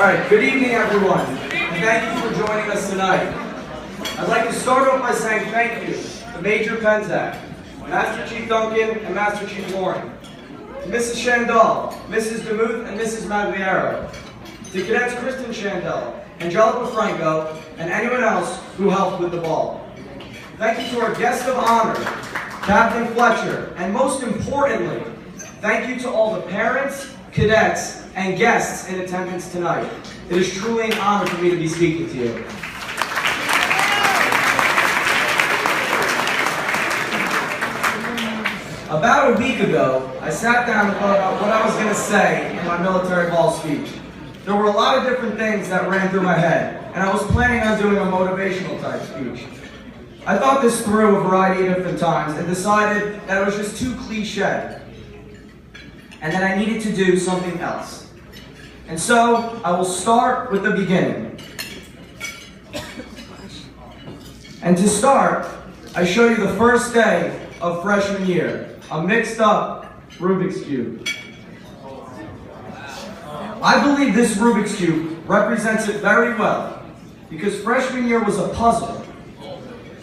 right, good evening everyone, and thank you for joining us tonight. I'd like to start off by saying thank you to Major Penzak, Master Chief Duncan, and Master Chief Loring, to Mrs. Shandall, Mrs. DeMuth, and Mrs. Magliaro, to Cadets Kristen Shandell, Angelica Franco, and anyone else who helped with the ball. Thank you to our guest of honor, Captain Fletcher, and most importantly, thank you to all the parents, cadets, and guests in attendance tonight. It is truly an honor for me to be speaking to you. About a week ago, I sat down and thought about what I was going to say in my military ball speech. There were a lot of different things that ran through my head, and I was planning on doing a motivational type speech. I thought this through a variety of different times and decided that it was just too cliche, and that I needed to do something else. And so, I will start with the beginning. And to start, I show you the first day of freshman year, a mixed up Rubik's Cube. I believe this Rubik's Cube represents it very well, because freshman year was a puzzle.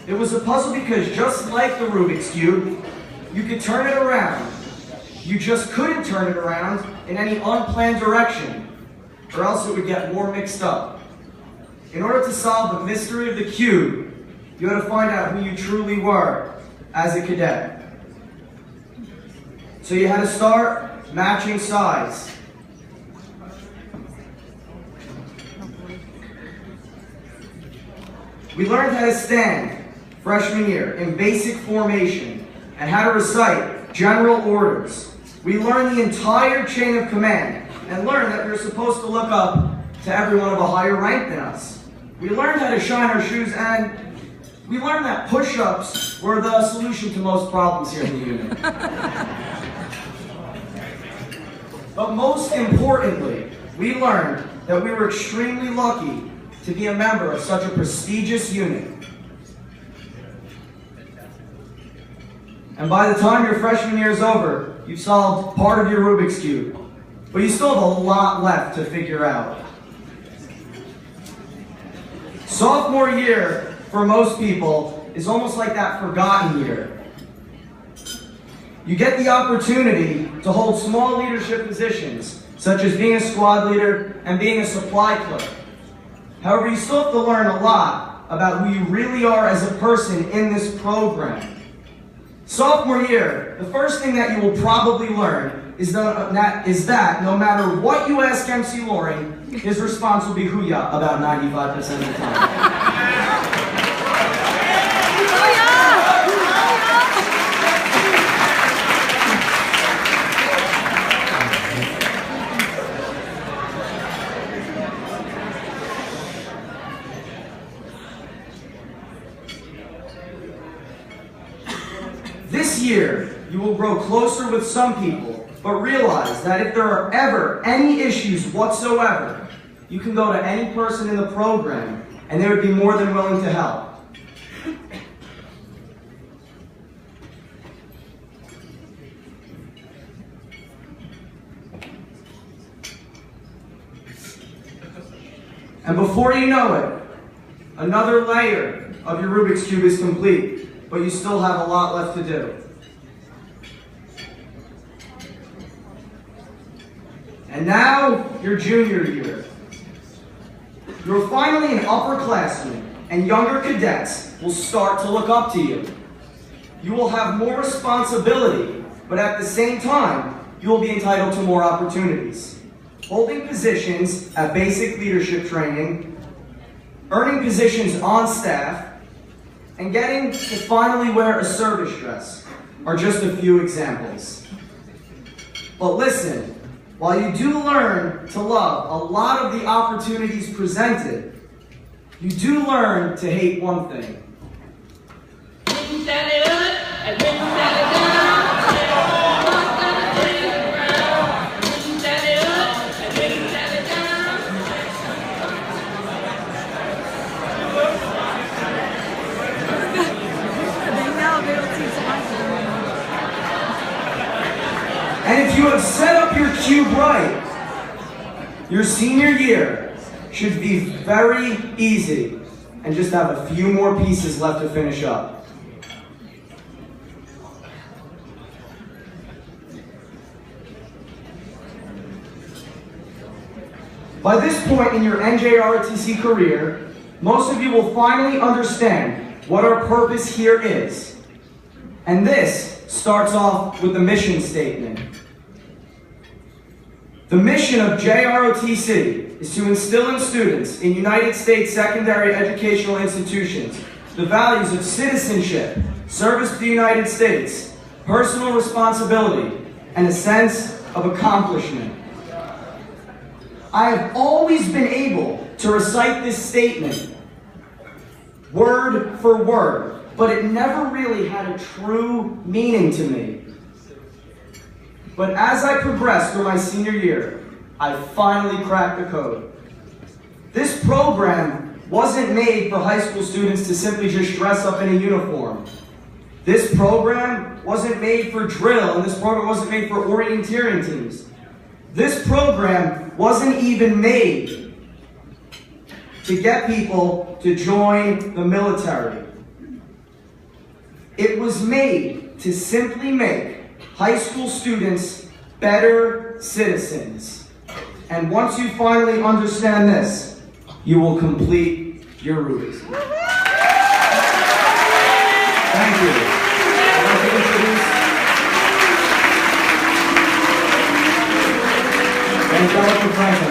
It was a puzzle because just like the Rubik's Cube, you could turn it around. You just couldn't turn it around in any unplanned direction, or else it would get more mixed up. In order to solve the mystery of the cube, you had to find out who you truly were as a cadet. So you had to start matching sides. We learned how to stand freshman year in basic formation and how to recite general orders. We learned the entire chain of command and learned that we were supposed to look up to everyone of a higher rank than us. We learned how to shine our shoes, and we learned that push-ups were the solution to most problems here in the unit. But most importantly, we learned that we were extremely lucky to be a member of such a prestigious unit. And by the time your freshman year is over, you've solved part of your Rubik's Cube, but you still have a lot left to figure out. Sophomore year, for most people, is almost like that forgotten year. You get the opportunity to hold small leadership positions, such as being a squad leader and being a supply clerk. However, you still have to learn a lot about who you really are as a person in this program. Sophomore year, the first thing that you will probably learn is that no matter what you ask MC Loring, his response will be hoo-yah about 95% of the time. This year, you will grow closer with some people, but realize that if there are ever any issues whatsoever, you can go to any person in the program, and they would be more than willing to help. And before you know it, another layer of your Rubik's Cube is complete. But you still have a lot left to do. And now, your junior year. You're finally an upperclassman, and younger cadets will start to look up to you. You will have more responsibility, but at the same time, you will be entitled to more opportunities. Holding positions at basic leadership training, earning positions on staff, and getting to finally wear a service dress are just a few examples. But listen, while you do learn to love a lot of the opportunities presented, you do learn to hate one thing. And if you have set up your cube right, your senior year should be very easy and just have a few more pieces left to finish up. By this point in your NJROTC career, most of you will finally understand what our purpose here is. And this starts off with the mission statement. The mission of JROTC is to instill in students in United States secondary educational institutions the values of citizenship, service to the United States, personal responsibility, and a sense of accomplishment. I have always been able to recite this statement word for word, but it never really had a true meaning to me. But as I progressed through my senior year, I finally cracked the code. This program wasn't made for high school students to simply just dress up in a uniform. This program wasn't made for drill, and this program wasn't made for orienteering teams. This program wasn't even made to get people to join the military. It was made to simply make high school students better citizens. And once you finally understand this, you will complete your Rubik's Cube. Thank you. I'd like to introduce Angelica Franklin.